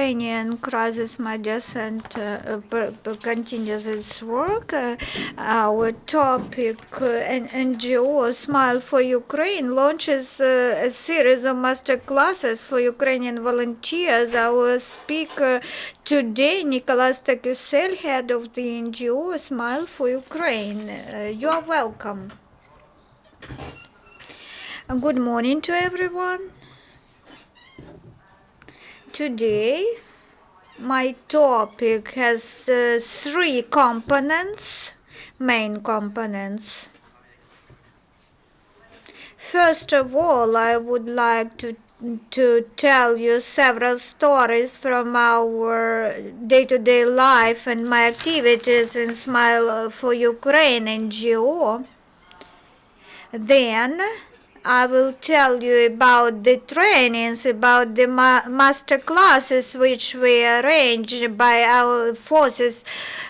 Ukrainian Crisis Media Center continues its work. Our topic, NGO Smile for Ukraine, launches a series of master classes for Ukrainian volunteers. Our speaker today, Nicolas Tacussel, head of the NGO Smile for Ukraine. You are welcome. Good morning to everyone. Today, my topic has three components, main components. First of all, I would like to tell you several stories from our day-to-day life and my activities in Smile for Ukraine NGO. Then I will tell you about the trainings, about the master classes which we arranged by our forces,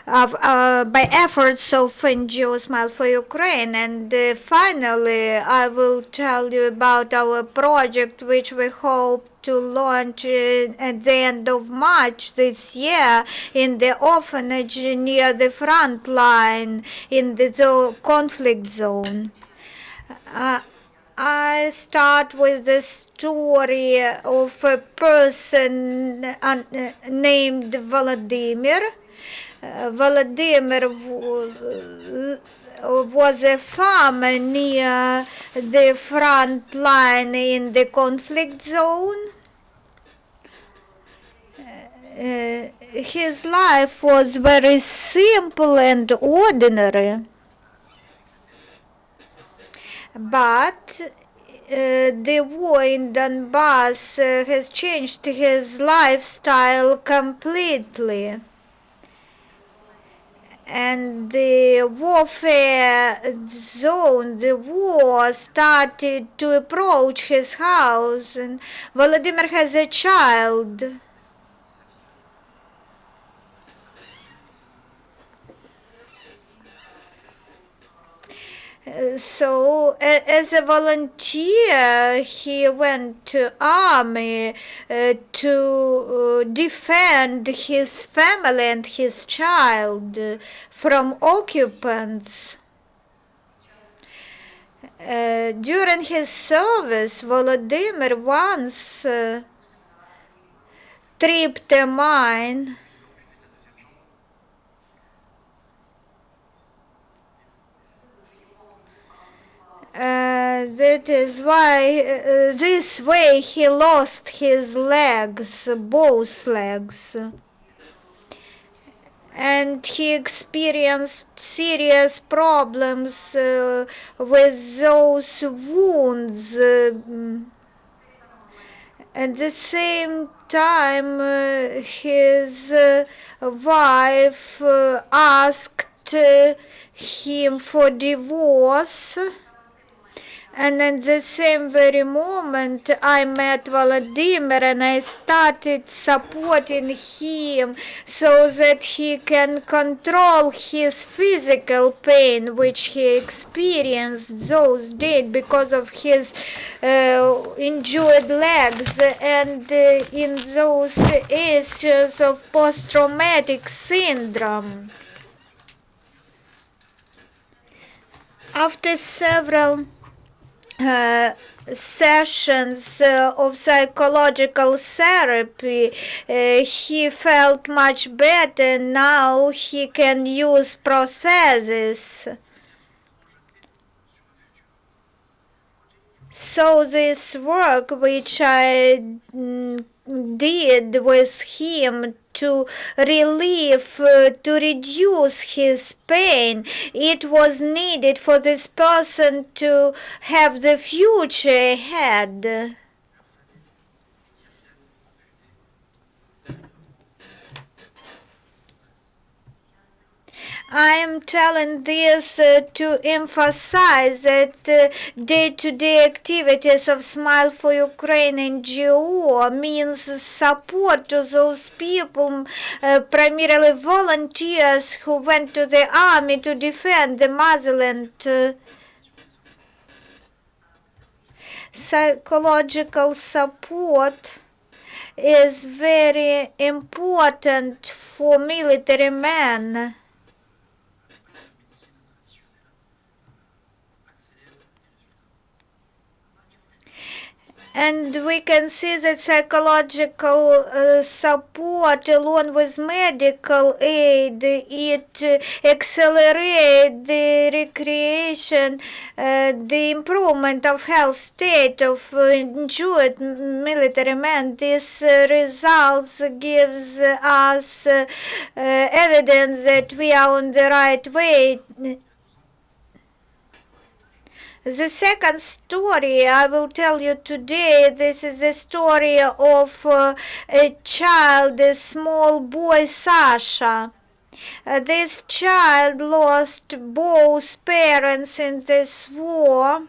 by efforts of NGO Smile for Ukraine. And finally, I will tell you about our project which we hope to launch at the end of March this year in the orphanage near the front line in the conflict zone. I start with the story of a person named Vladimir. Vladimir was a farmer near the front line in the conflict zone. His life was very simple and ordinary. But the war in Donbass has changed his lifestyle completely. And the warfare zone, the war started to approach his house. And Volodymyr has a child. So, as a volunteer, he went to army to defend his family and his child from occupants. During his service, Volodymyr once tripped a mine. That is why this way he lost his legs, both legs, and he experienced serious problems with those wounds. At the same time, his wife asked him for divorce. And at the same very moment, I met Volodymyr and I started supporting him so that he can control his physical pain, which he experienced those days because of his injured legs and in those issues of post-traumatic syndrome. After several sessions of psychological therapy, he felt much better. Now he can use prostheses. So this work which I did with him to relieve, to reduce his pain, it was needed for this person to have the future ahead. I am telling this to emphasize that day-to-day activities of Smile for Ukraine NGO means support to those people, primarily volunteers who went to the army to defend the motherland. Psychological support is very important for military men. And we can see that psychological support along with medical aid, it accelerates the recreation, the improvement of health state of injured military men. This results gives us evidence that we are on the right way. The second story I will tell you today, this is the story of a child, a small boy, Sasha. This child lost both parents in this war,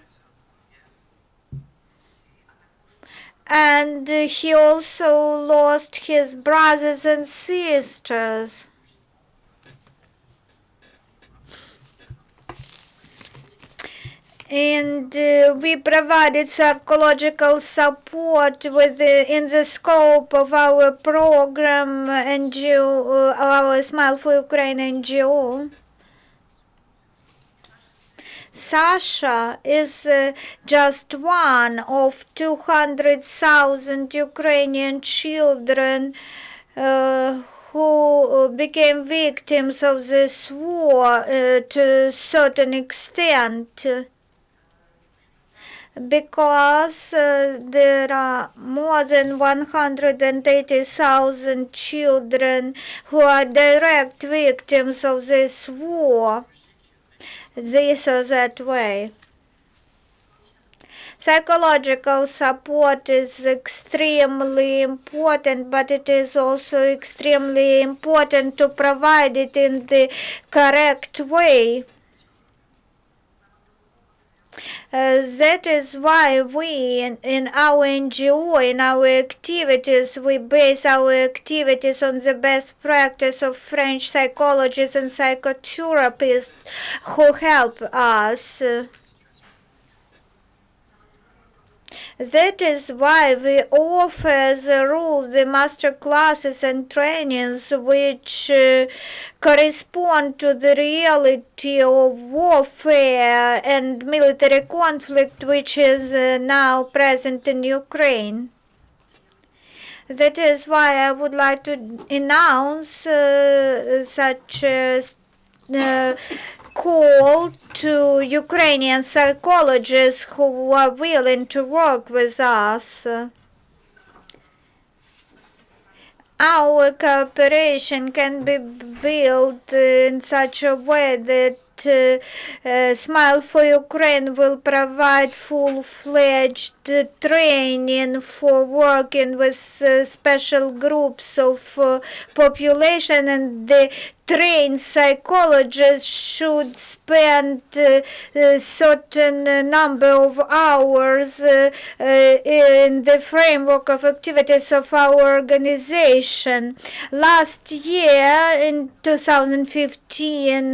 and he also lost his brothers and sisters. And we provided psychological support in the scope of our program NGO, our Smile for Ukraine NGO. Sasha is just one of 200,000 Ukrainian children who became victims of this war to a certain extent, because there are more than 180,000 children who are direct victims of this war, this or that way. Psychological support is extremely important, but it is also extremely important to provide it in the correct way. That is why we in our NGO, in our activities, we base our activities on the best practice of French psychologists and psychotherapists who help us. That is why we offer as a rule the master classes and trainings which correspond to the reality of warfare and military conflict which is now present in Ukraine. That is why I would like to announce such a call to Ukrainian psychologists who are willing to work with us. Our cooperation can be built in such a way that Smile for Ukraine will provide full-fledged training for working with special groups of population, and the trained psychologists should spend a certain number of hours in the framework of activities of our organization. Last year, in 2015,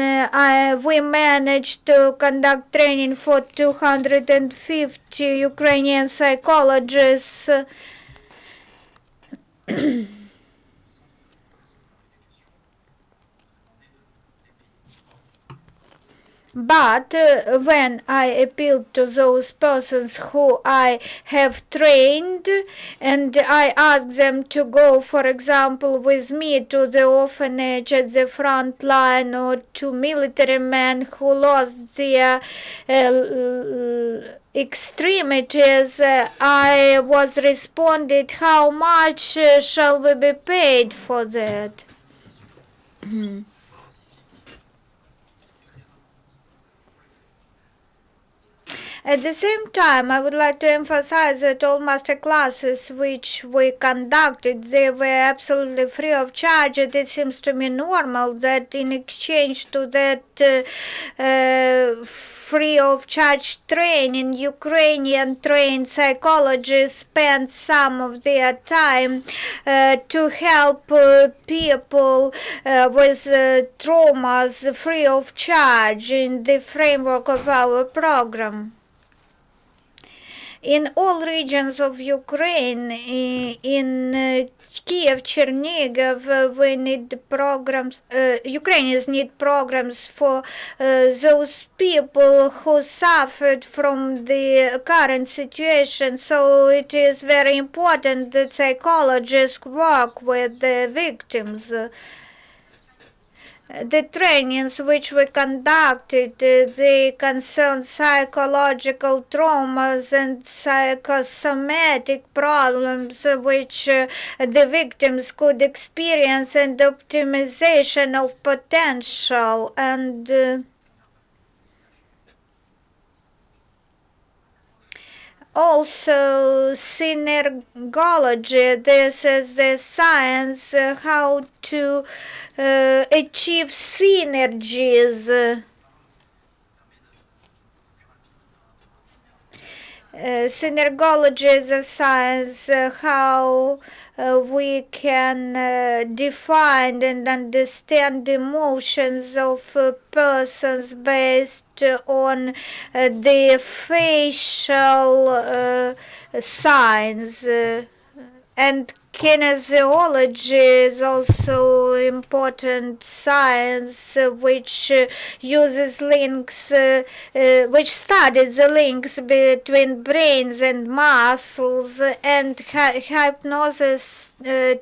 we managed to conduct training for 250 Ukrainian psychologists. But when I appealed to those persons who I have trained and I asked them to go, for example, with me to the orphanage at the front line, or to military men who lost their extremities, I was responded, how much shall we be paid for that? At the same time, I would like to emphasize that all master classes which we conducted, they were absolutely free of charge. It seems to me normal that in exchange to that free of charge training, Ukrainian trained psychologists spend some of their time to help people with traumas free of charge in the framework of our program. in all regions of Ukraine, in Kiev, Chernigiv, we need programs. Ukrainians need programs for those people who suffered from the current situation. So it is very important that psychologists work with the victims. The trainings which we conducted, they concern psychological traumas and psychosomatic problems which the victims could experience, and optimization of potential, and also synergology. This is the science how to achieve synergies. Synergology is a science how we can define and understand the emotions of persons based on the facial signs. And kinesiology is also important science which uses links, which studies the links between brains and muscles, and hypnosis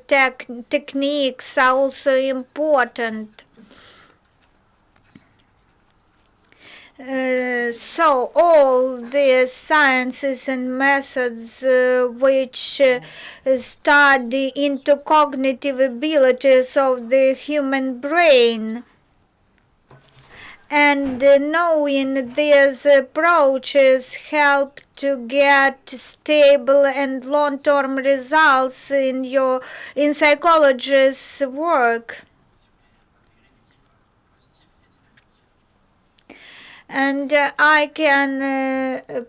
techniques are also important. So all the sciences and methods which study into cognitive abilities of the human brain, and knowing these approaches help to get stable and long-term results in psychologists' work. And I can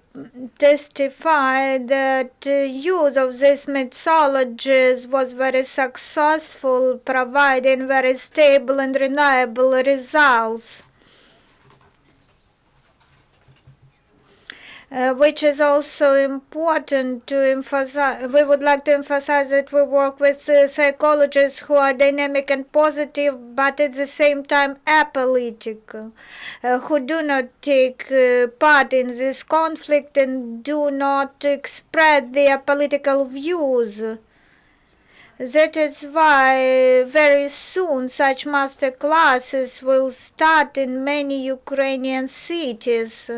testify that use of these methodologies was very successful, providing very stable and reliable results. Which is also important to emphasize. We would like to emphasize that we work with psychologists who are dynamic and positive, but at the same time apolitical, who do not take part in this conflict and do not express their political views. That is why very soon such master classes will start in many Ukrainian cities.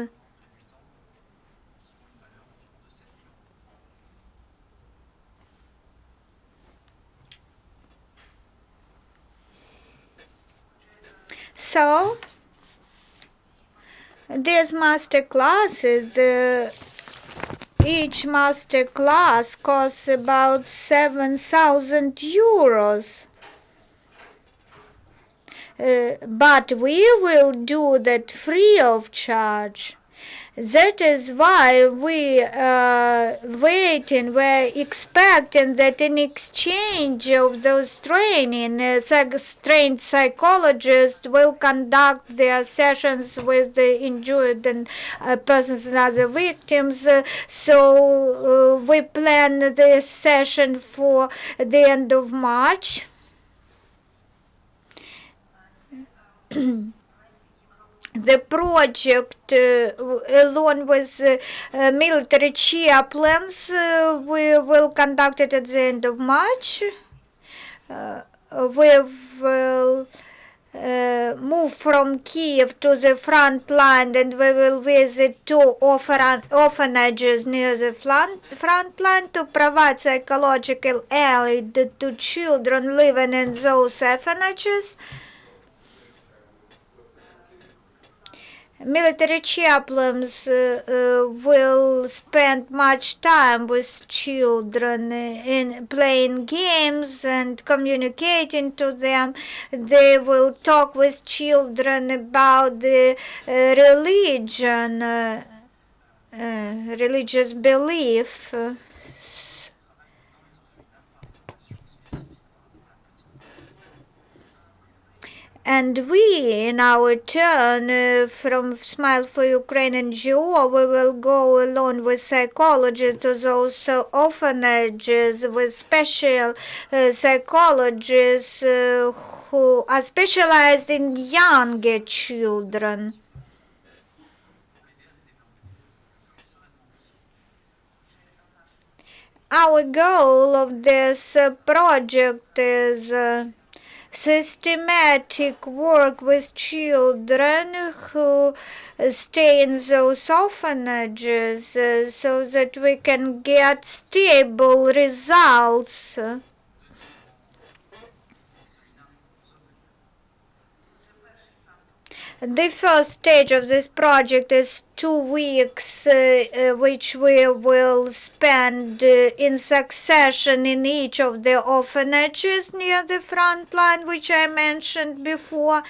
So, these master classes, each master class costs about 7,000 euros. But we will do that free of charge. That is why we are waiting, we're expecting that in exchange of those training, trained psychologists will conduct their sessions with the injured and persons and other victims. So we plan this session for the end of March. The project, along with military chaplains, we will conduct it at the end of March. We will move from Kiev to the front line, and we will visit two orphanages near the front line to provide psychological aid to children living in those orphanages. Military chaplains will spend much time with children in playing games and communicating to them. They will talk with children about the religion, religious belief. And we, in our turn, from Smile for Ukraine NGO, we will go along with psychologists to those orphanages with special psychologists who are specialized in younger children. Our goal of this project is systematic work with children who stay in those orphanages so that we can get stable results. The first stage of this project is 2 weeks, which we will spend in succession in each of the orphanages near the front line, which I mentioned before.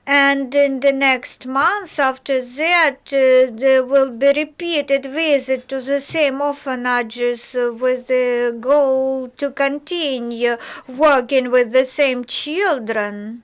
And in the next month after that, there will be repeated visit to the same orphanages with the goal to continue working with the same children.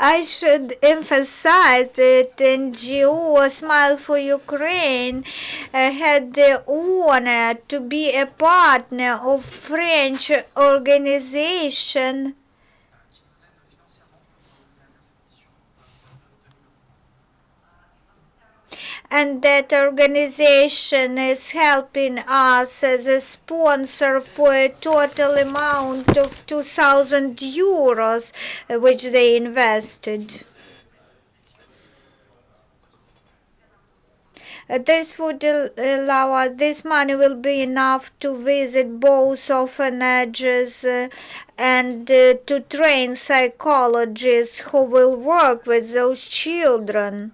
I should emphasize that NGO Smile for Ukraine had the honor to be a partner of French organization and that organization is helping us as a sponsor for a total amount of 2,000 euros which they invested. This would allow us, this money will be enough to visit both orphanages and to train psychologists who will work with those children.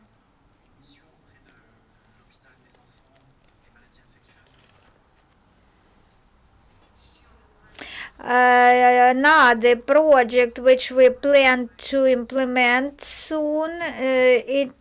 Another project which we plan to implement soon. It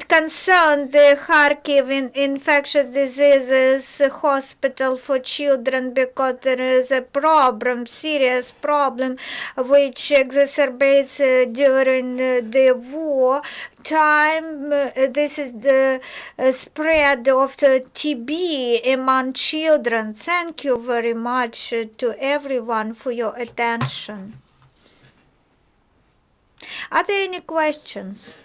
concerns the Kharkiv infectious diseases hospital for children because there is a problem, serious problem, which exacerbates during the war time. This is the spread of the TB among children. Thank you very much to everyone for your attention. Are there any questions?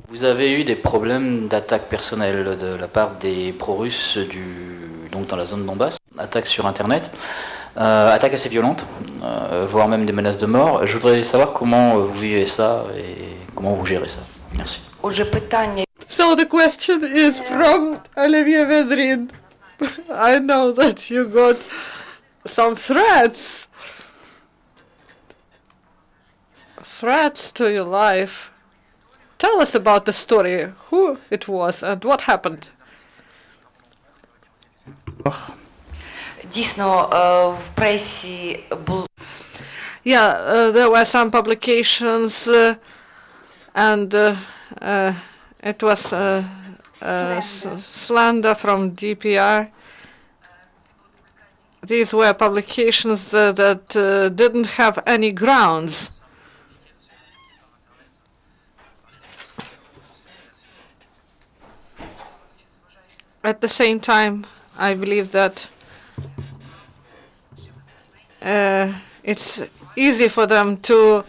Vous avez eu des problèmes d'attaque personnelle de la part des pro-russes donc dans la zone de Donbass, attaques sur Internet, attaques assez violentes, voire même des menaces de mort. Je voudrais savoir comment vous vivez ça et comment vous gérez ça. Merci. So the question is from Olivia Vedrin. I know that you got some threats to your life. Tell us about the story, who it was and what happened. Yeah, there were some publications and it was slander from DPR. These were publications that didn't have any grounds. At the same time, I believe that it's easy for them to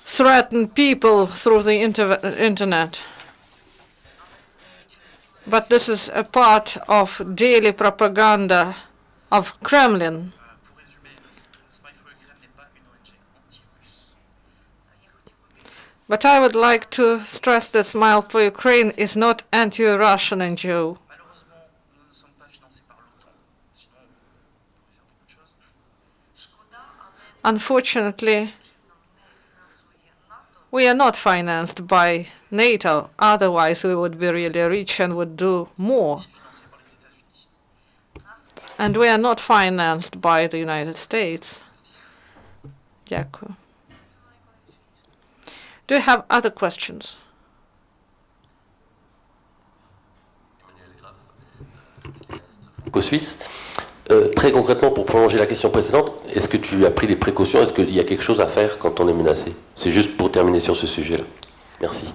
threaten people through the internet. But this is a part of daily propaganda of Kremlin. But I would like to stress that Smile for Ukraine is not anti-Russian NGO. Unfortunately, we are not financed by NATO, otherwise we would be really rich and would do more. And we are not financed by the United States. Дякую. Do you have other questions? Suisse. Très concrètement, pour prolonger la question précédente, est-ce que tu as pris des précautions? Est-ce qu'il y a quelque chose à faire quand on est menacé? C'est juste pour terminer sur ce sujet-là. Merci.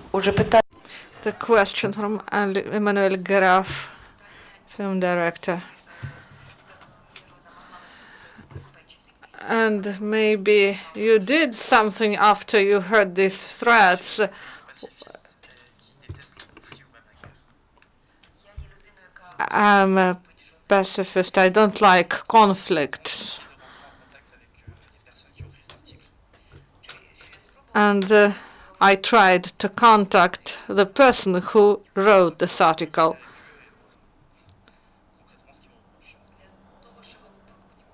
The question from Emmanuel Graf, film director. And maybe you did something after you heard these threats. I'm a pacifist. I don't like conflicts. And I tried to contact the person who wrote this article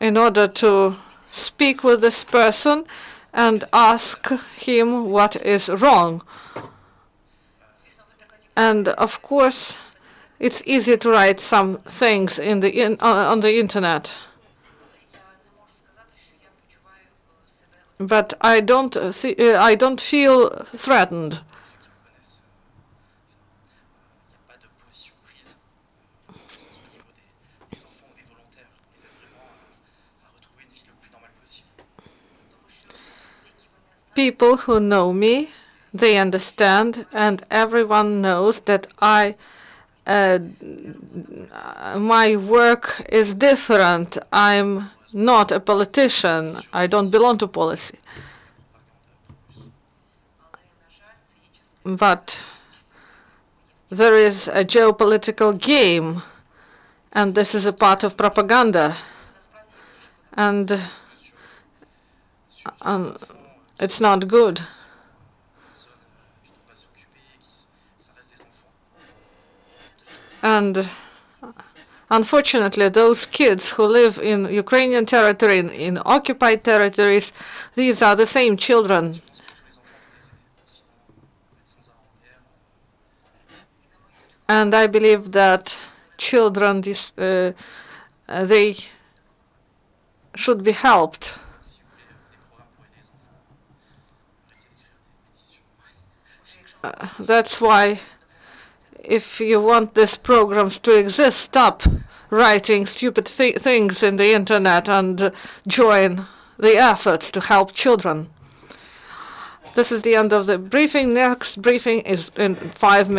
in order to speak with this person and ask him what is wrong. And of course, it's easy to write some things on the internet. But I don't feel threatened. People who know me, they understand, and everyone knows that my work is different. I'm not a politician. I don't belong to policy. But there is a geopolitical game, and this is a part of propaganda. And it's not good. And unfortunately, those kids who live in Ukrainian territory, in occupied territories, these are the same children. And I believe that children, they should be helped. That's why, if you want these programs to exist, stop writing stupid things in the internet and join the efforts to help children. This is the end of the briefing. Next briefing is in 5 minutes.